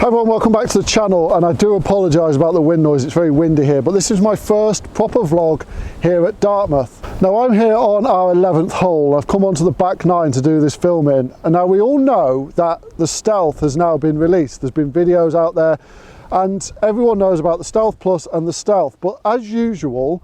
Hi everyone, welcome back to the channel, and I do apologise about the wind noise, it's very windy here, but this is my first proper vlog here at Dartmouth. Now I'm here on our 11th hole. I've come onto the back nine to do this filming, and now we all know that the Stealth has now been released. There's been videos out there and everyone knows about the Stealth Plus and the Stealth, but as usual,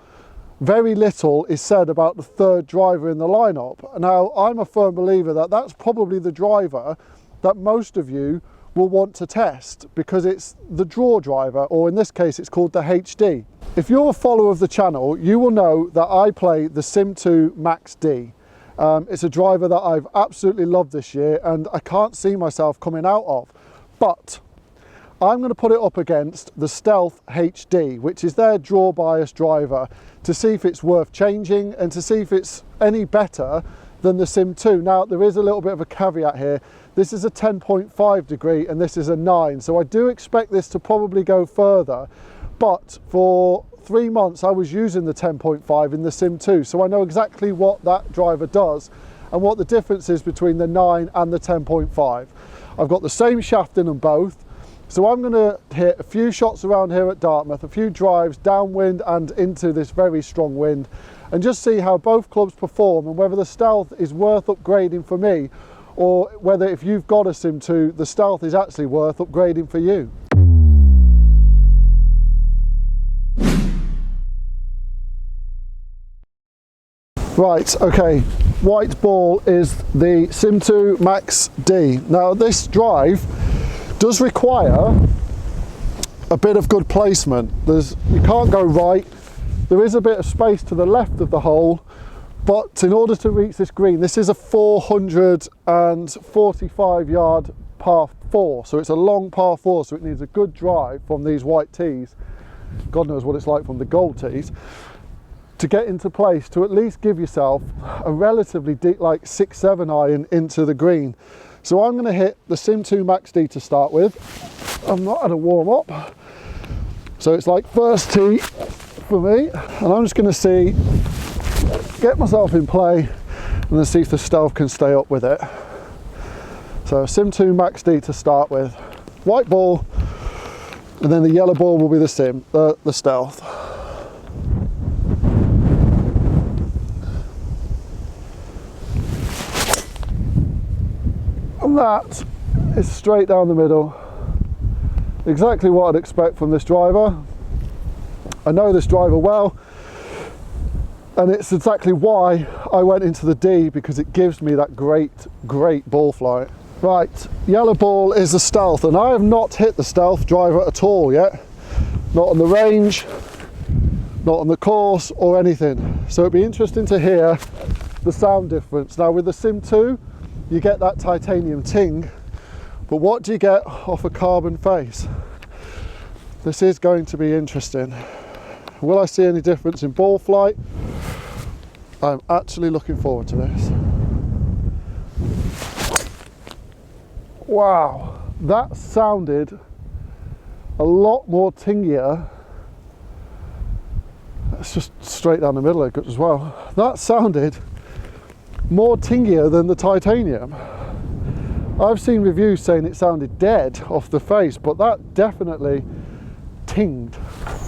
very little is said about the third driver in the lineup. Now I'm a firm believer that that's probably the driver that most of you will want to test because it's the draw driver, or in this case it's called the HD. If you're a follower of the channel, you will know that I play the SIM2 Max D. It's a driver that I've absolutely loved this year and I can't see myself coming out of, but I'm going to put it up against the Stealth HD, which is their draw bias driver, to see if it's worth changing and to see if it's any better than the SIM2. Now there is a little bit of a caveat here. This is a 10.5 degree and this is a 9, so I do expect this to probably go further, but for 3 months I was using the 10.5 in the SIM2, so I know exactly what that driver does and what the difference is between the 9 and the 10.5. I've got the same shaft in them both, so I'm going to hit a few shots around here at Dartmouth, a few drives downwind and into this very strong wind, and just see how both clubs perform and whether the Stealth is worth upgrading for me, or whether if you've got a SIM2, the Stealth is actually worth upgrading for you. Right, okay, white ball is the SIM2 Max D. Now this drive does require a bit of good placement. You can't go right. There is a bit of space to the left of the hole, but in order to reach this green, this is a 445 yard par 4, so it's a long par 4, so it needs a good drive from these white tees. God knows what it's like from the gold tees, to get into place, to at least give yourself a relatively deep, like 6-7 iron into the green. So I'm going to hit the SIM2 Max D to start with. I've not had a warm up, so it's like first tee for me, and I'm just going to get myself in play and then see if the Stealth can stay up with it. So SIM2 Max D to start with, white ball, and then the yellow ball will be the Stealth. And that is straight down the middle, exactly what I'd expect from this driver. I know this driver well, and it's exactly why I went into the D, because it gives me that great ball flight. Right, yellow ball is the Stealth, and I have not hit the Stealth driver at all yet. Not on the range, not on the course or anything. So it'd be interesting to hear the sound difference. Now with the SIM2, you get that titanium ting, but what do you get off a carbon face? This is going to be interesting. Will I see any difference in ball flight? I'm actually looking forward to this. Wow, that sounded a lot more tingier. That's just straight down the middle as well. That sounded more tingier than the titanium. I've seen reviews saying it sounded dead off the face, but that definitely tinged.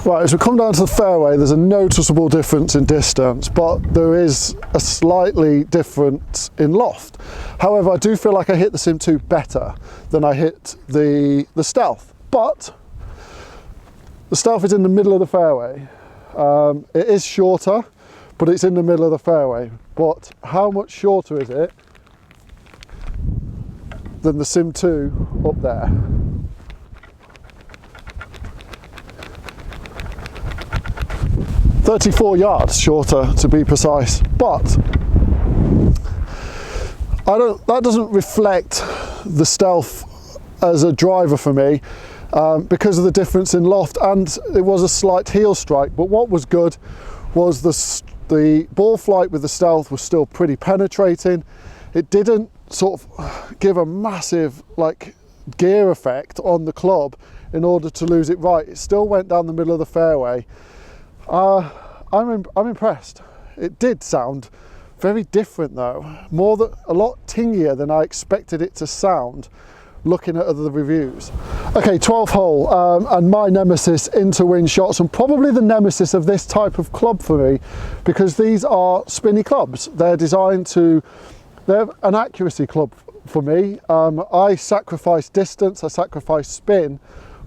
Right, as we come down to the fairway, there's a noticeable difference in distance, but there is a slightly difference in loft. However, I do feel like I hit the SIM2 better than I hit the Stealth, but the Stealth is in the middle of the fairway. It is shorter, but it's in the middle of the fairway. But how much shorter is it than the SIM2 up there? "34 yards shorter to be precise, but that doesn't reflect the Stealth as a driver for me, because of the difference in loft, and it was a slight heel strike. But what was good was the ball flight with the Stealth was still pretty penetrating. It didn't sort of give a massive like gear effect on the club in order to lose it right. It still went down the middle of the fairway. I'm impressed. It did sound very different though, a lot tingier than I expected it to sound looking at other reviews. Okay, 12th hole, and my nemesis, into wind shots, and probably the nemesis of this type of club for me, because these are spinny clubs. They're designed to, they're an accuracy club for me. I sacrifice distance, I sacrifice spin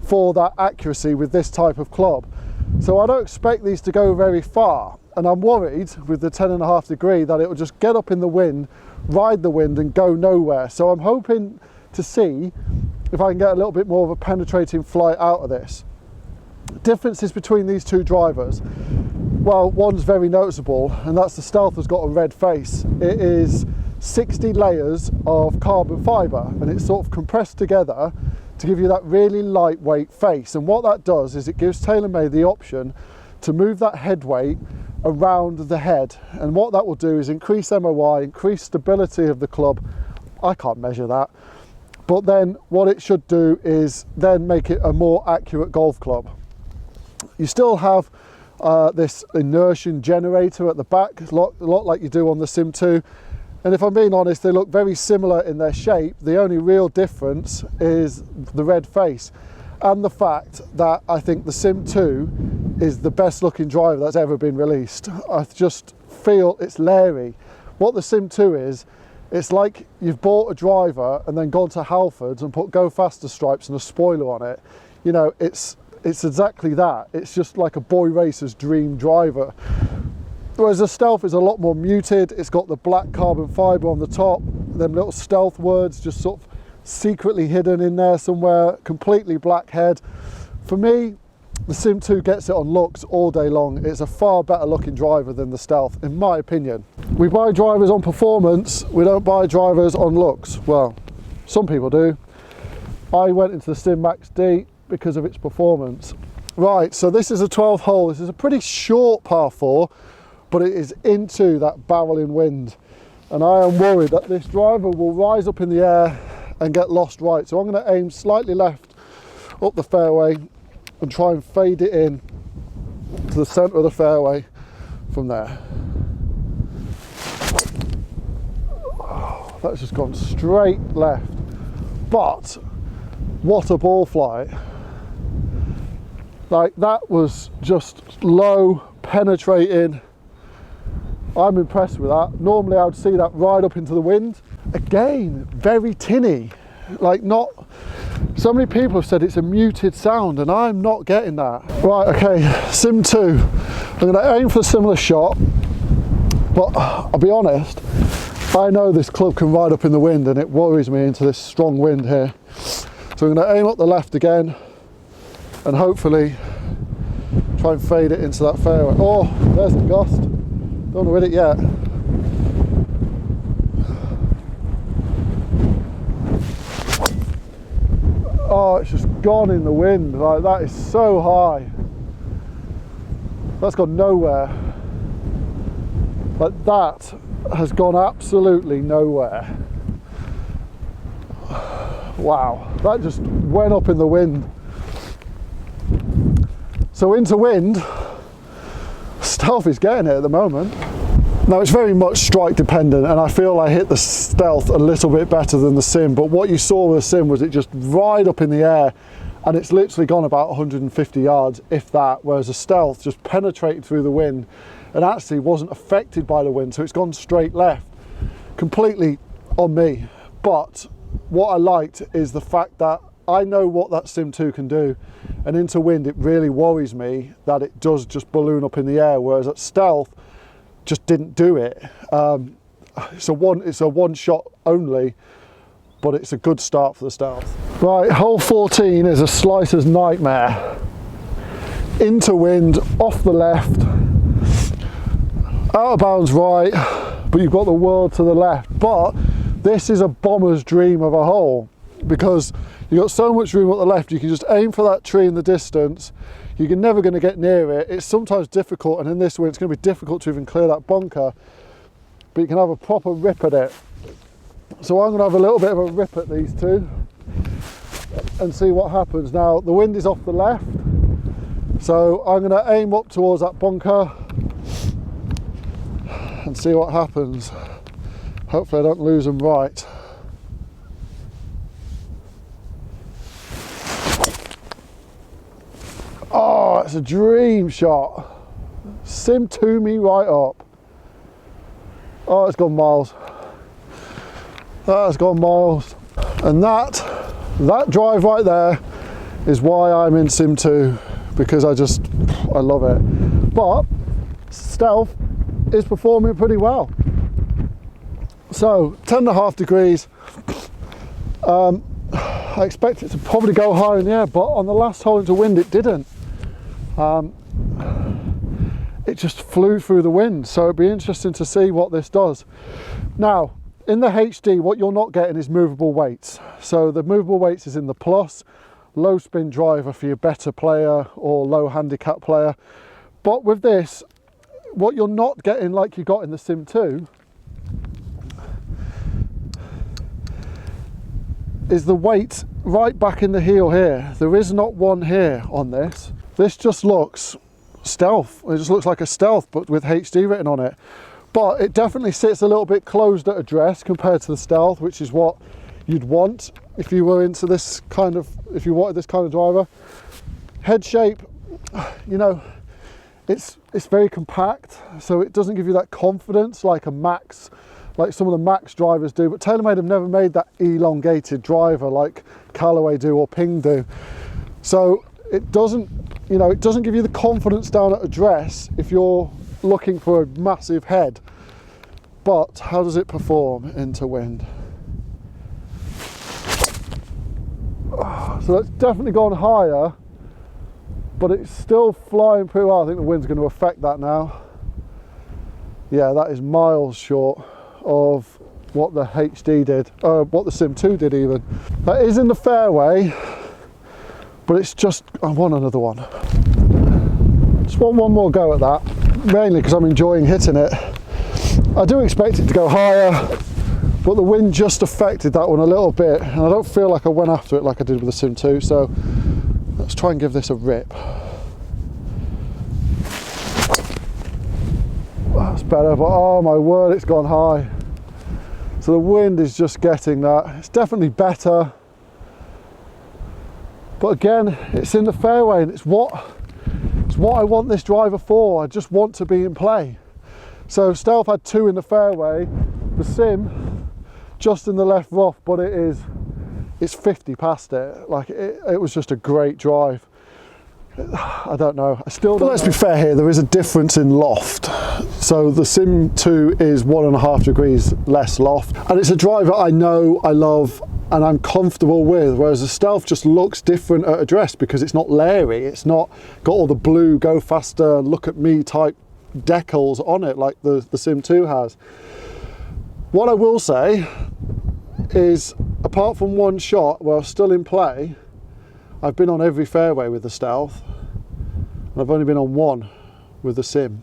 for that accuracy with this type of club. So I don't expect these to go very far, and I'm worried with the 10.5 degree that it will just get up in the wind, ride the wind and go nowhere. So I'm hoping to see if I can get a little bit more of a penetrating flight out of this. Differences between these two drivers, well, one's very noticeable, and that's the Stealth has got a red face. It is 60 layers of carbon fibre, and it's sort of compressed together to give you that really lightweight face. And what that does is it gives Taylormade the option to move that head weight around the head, and what that will do is increase MOI, increase stability of the club. I can't measure that, but then what it should do is then make it a more accurate golf club. You still have this inertia generator at the back, a lot like you do on the SIM2, and if I'm being honest, they look very similar in their shape. The only real difference is the red face, and the fact that I think the SIM2 is the best looking driver that's ever been released. I just feel it's leery. What the SIM2 is, it's like you've bought a driver and then gone to Halfords and put Go Faster stripes and a spoiler on it. You know, it's exactly that. It's just like a boy racer's dream driver. Whereas the Stealth is a lot more muted. It's got the black carbon fibre on the top, them little stealth words just sort of secretly hidden in there somewhere, completely black head. For me, the SIM2 gets it on looks all day long. It's a far better looking driver than the Stealth, in my opinion. We buy drivers on performance, we don't buy drivers on looks. Well, some people do. I went into the SIM Max D because of its performance. Right, so this is a 12th hole. This is a pretty short par 4, but it is into that barreling wind. And I am worried that this driver will rise up in the air and get lost right. So I'm going to aim slightly left up the fairway and try and fade it in to the centre of the fairway from there. Oh, that's just gone straight left. But what a ball flight. Like, that was just low, penetrating. I'm impressed with that. Normally I would see that right up into the wind. Again, very tinny. Like, not, so many people have said it's a muted sound and I'm not getting that. Right, okay, SIM2. I'm gonna aim for a similar shot, but I'll be honest, I know this club can ride up in the wind and it worries me into this strong wind here. So I'm gonna aim up the left again and hopefully try and fade it into that fairway. Oh, there's the gust. Don't want to hit it yet. Oh, it's just gone in the wind. Like, that is so high. That's gone nowhere. Like, that has gone absolutely nowhere. Wow, that just went up in the wind. So into wind, Stealth is getting it at the moment. Now, it's very much strike dependent, and I feel I hit the Stealth a little bit better than the Sim, but what you saw with the Sim was it just right up in the air, and it's literally gone about 150 yards, if that, whereas the Stealth just penetrated through the wind and actually wasn't affected by the wind, so it's gone straight left. Completely on me. But what I liked is the fact that I know what that SIM2 can do, and into wind it really worries me that it does just balloon up in the air, whereas at Stealth just didn't do it. It's a one shot only, but it's a good start for the Stealth. Right, hole 14 is a slicer's nightmare. Into wind, off the left, out of bounds right, but you've got the world to the left. But this is a bomber's dream of a hole, because you've got so much room at the left. You can just aim for that tree in the distance. You're never going to get near it. It's sometimes difficult, and in this wind it's going to be difficult to even clear that bunker, but you can have a proper rip at it. So I'm going to have a little bit of a rip at these two and see what happens. Now, the wind is off the left, so I'm going to aim up towards that bunker and see what happens. Hopefully I don't lose them right. That's a dream shot. SIM2 me right up. Oh, it's gone miles. That's gone miles. And that drive right there is why I'm in SIM2, because I love it. But Stealth is performing pretty well. So 10.5 degrees. I expect it to probably go higher in the air, but on the last hole into wind it didn't. It just flew through the wind, so it'd be interesting to see what this does. Now, in the HD, what you're not getting is movable weights. So the movable weights is in the plus, low spin driver for your better player or low handicap player. But with this, what you're not getting like you got in the SIM2 is the weight right back in the heel here. There is not one here on this. This just looks Stealth. It just looks like a Stealth, but with HD written on it. But it definitely sits a little bit closed at address compared to the Stealth, which is what you'd want if you were into this kind of, if you wanted this kind of driver. Head shape, you know, it's very compact, so it doesn't give you that confidence like a Max, like some of the Max drivers do. But Taylormade have never made that elongated driver like Callaway do or Ping do. So it doesn't, you know, it doesn't give you the confidence down at address if you're looking for a massive head. But how does it perform into wind? So it's definitely gone higher, but it's still flying pretty well. I think the wind's going to affect that now. Yeah, that is miles short of what the HD did, what the SIM2 did even. That is in the fairway, but it's just, I want another one. Just want one more go at that, mainly because I'm enjoying hitting it. I do expect it to go higher, but the wind just affected that one a little bit, and I don't feel like I went after it like I did with the SIM2, so let's try and give this a rip. That's better, but oh my word, it's gone high. So the wind is just getting that. It's definitely better, but again, it's in the fairway, and it's what I want this driver for. I just want to be in play. So Stealth had 2 in the fairway, the Sim just in the left rough, but it's 50 past it. Like it was just a great drive. I don't know, I still don't know. Let's be fair here, there is a difference in loft. So the SIM2 is 1.5 degrees less loft, and it's a driver I know, I love, and I'm comfortable with, whereas the Stealth just looks different at address because it's not leery, it's not got all the blue, go faster, look at me type decals on it like the SIM2 has. What I will say is, apart from one shot where I was still in play, I've been on every fairway with the Stealth, and I've only been on one with the Sim.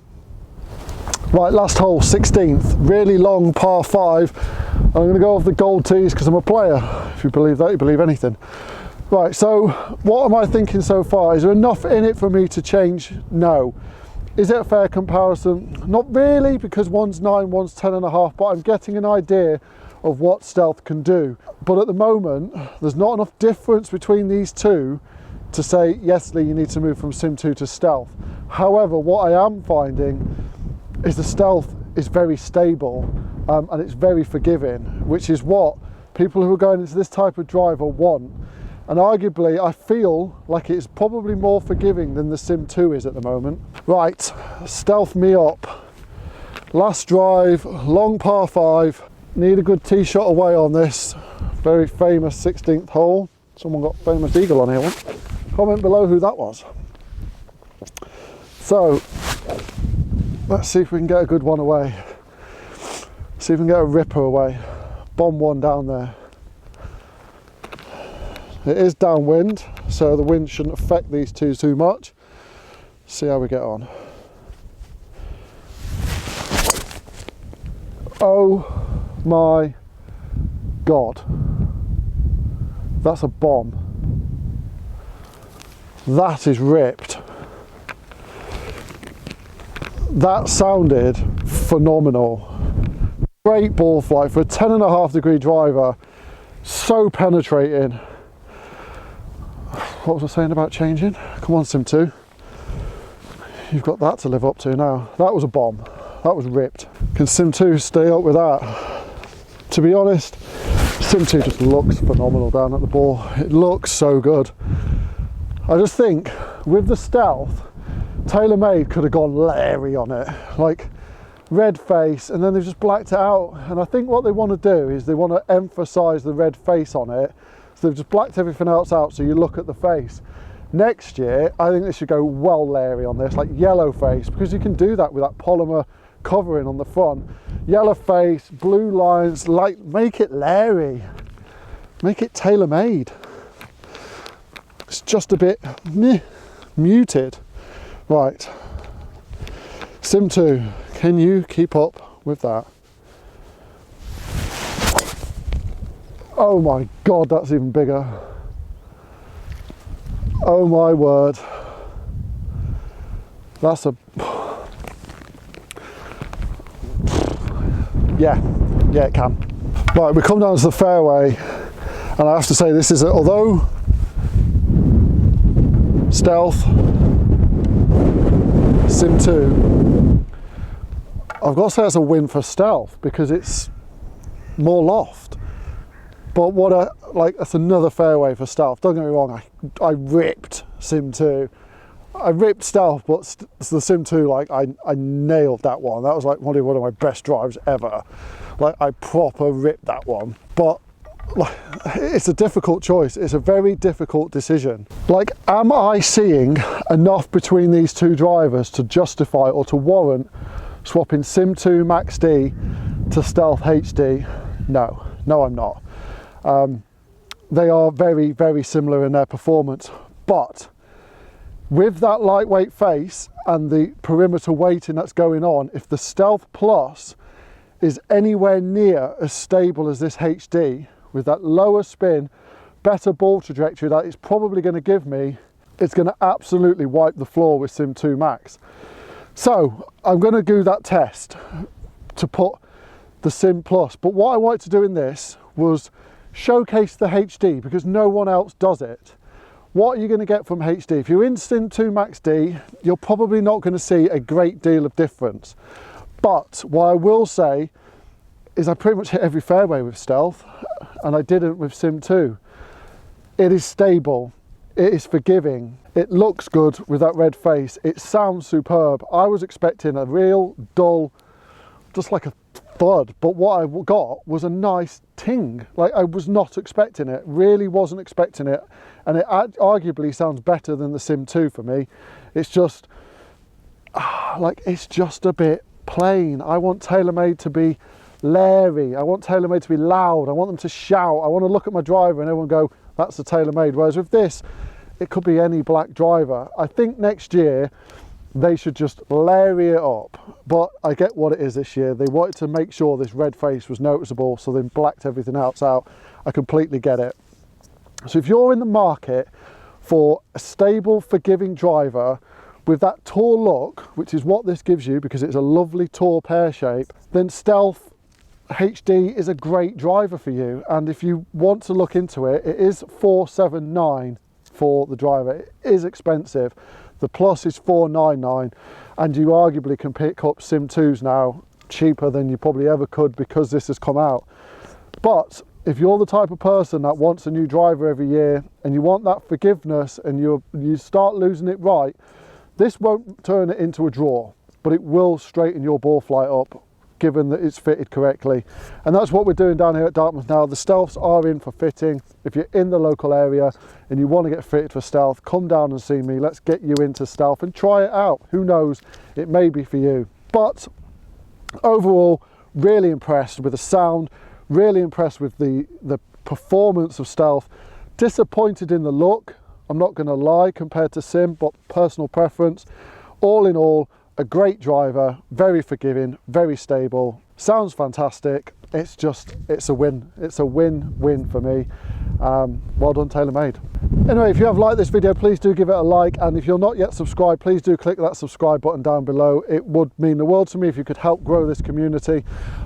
Right, last hole, 16th, really long par 5. I'm going to go off the gold tees because I'm a player. If you believe that, you believe anything. Right, so what am I thinking so far? Is there enough in it for me to change? No. Is it a fair comparison? Not really, because one's 9, one's 10.5, but I'm getting an idea of what Stealth can do. But at the moment, there's not enough difference between these two to say, yes, Lee, you need to move from SIM2 to Stealth. However, what I am finding is the Stealth is very stable and it's very forgiving, which is what people who are going into this type of driver want. And arguably, I feel like it's probably more forgiving than the SIM2 is at the moment. Right, Stealth me up. Last drive, long par 5. Need a good tee shot away on this very famous 16th hole. Someone got famous eagle on here once. Comment below who that was. So let's see if we can get a good one away. See if we can get a ripper away. Bomb one down there. It is downwind, so the wind shouldn't affect these two too much. See how we get on. Oh my God, that's a bomb. That is ripped. That sounded phenomenal. Great ball flight for a 10.5 degree driver. So penetrating. What was I saying about changing? Come on, SIM2. you've got that to live up to now. That was a bomb. That was ripped. Can SIM2 stay up with that? To be honest, SIM2 just looks phenomenal down at the bore. It looks so good. I just think with the Stealth, Taylormade could have gone Larry on it, like red face, and then they've just blacked it out. And I think what they want to do is they want to emphasize the red face on it, so they've just blacked everything else out so you look at the face. Next year I think they should go well Larry on this, like yellow face, because you can do that with that polymer covering on the front. Yellow face, blue lines, like make it Larry, make it Taylormade. It's just a bit muted. Right, SIM2, can you keep up with that? Oh my God, that's even bigger. Oh my word. That's a... Yeah, it can. Right, we come down to the fairway, and I have to say this is, although Stealth, SIM2, I've got to say it's a win for Stealth because it's more loft. But what a, like, that's another fairway for Stealth. Don't get me wrong, I ripped SIM2. I ripped Stealth, but the SIM2, like, I nailed that one. That was like one of my best drives ever. Like, I proper ripped that one. But like, it's a difficult choice. It's a very difficult decision. Like, am I seeing enough between these two drivers to justify or to warrant swapping SIM2 Max D to Stealth HD? No, I'm not. They are very, very similar in their performance, but with that lightweight face and the perimeter weighting that's going on, if the Stealth Plus is anywhere near as stable as this HD, with that lower spin, better ball trajectory that it's probably going to give me, it's going to absolutely wipe the floor with SIM2 Max. So I'm going to do that test to put the Sim Plus, but what I wanted to do in this was showcase the HD because no one else does it. What are you going to get from HD? If you're in SIM2 Max D, you're probably not going to see a great deal of difference. But what I will say is I pretty much hit every fairway with Stealth, and I didn't with SIM2. It is stable, it is forgiving, it looks good with that red face, it sounds superb. I was expecting a real dull, just like a thud, but what I got was a nice ting. Like, I was not expecting it, really wasn't expecting it, and it arguably sounds better than the SIM2 for me. It's just like, it's just a bit plain. I want Taylormade to be Larry, I want Taylormade to be loud, I want them to shout, I want to look at my driver and everyone go, that's a Taylormade. Whereas with this, it could be any black driver. I think next year they should just Larry it up, but I get what it is this year. They wanted to make sure this red face was noticeable, so they blacked everything else out. I completely get it. So if you're in the market for a stable, forgiving driver with that tall look, which is what this gives you because it's a lovely tall pear shape, then Stealth HD is a great driver for you. And if you want to look into it, it is $479 for the driver. It is expensive. The Plus is $499, and you arguably can pick up SIM2s now cheaper than you probably ever could because this has come out. But if you're the type of person that wants a new driver every year and you want that forgiveness and you start losing it right, this won't turn it into a draw, but it will straighten your ball flight up, given that it's fitted correctly. And that's what we're doing down here at Dartmouth now. The Stealths are in for fitting. If you're in the local area and you want to get fitted for Stealth, come down and see me. Let's get you into Stealth and try it out. Who knows, it may be for you. But overall, really impressed with the sound, really impressed with the performance of Stealth. Disappointed in the look, I'm not going to lie, compared to Sim, but personal preference. All in all, a great driver, very forgiving, very stable, sounds fantastic. It's a win. It's a win-win for me. Well done, Taylormade. Anyway, if you have liked this video, please do give it a like, and if you're not yet subscribed, please do click that subscribe button down below. It would mean the world to me if you could help grow this community.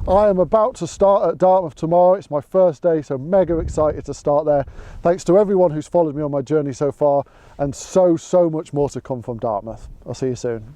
I am about to start at Dartmouth tomorrow. It's my first day, so mega excited to start there. Thanks to everyone who's followed me on my journey so far, and so much more to come from Dartmouth. I'll see you soon.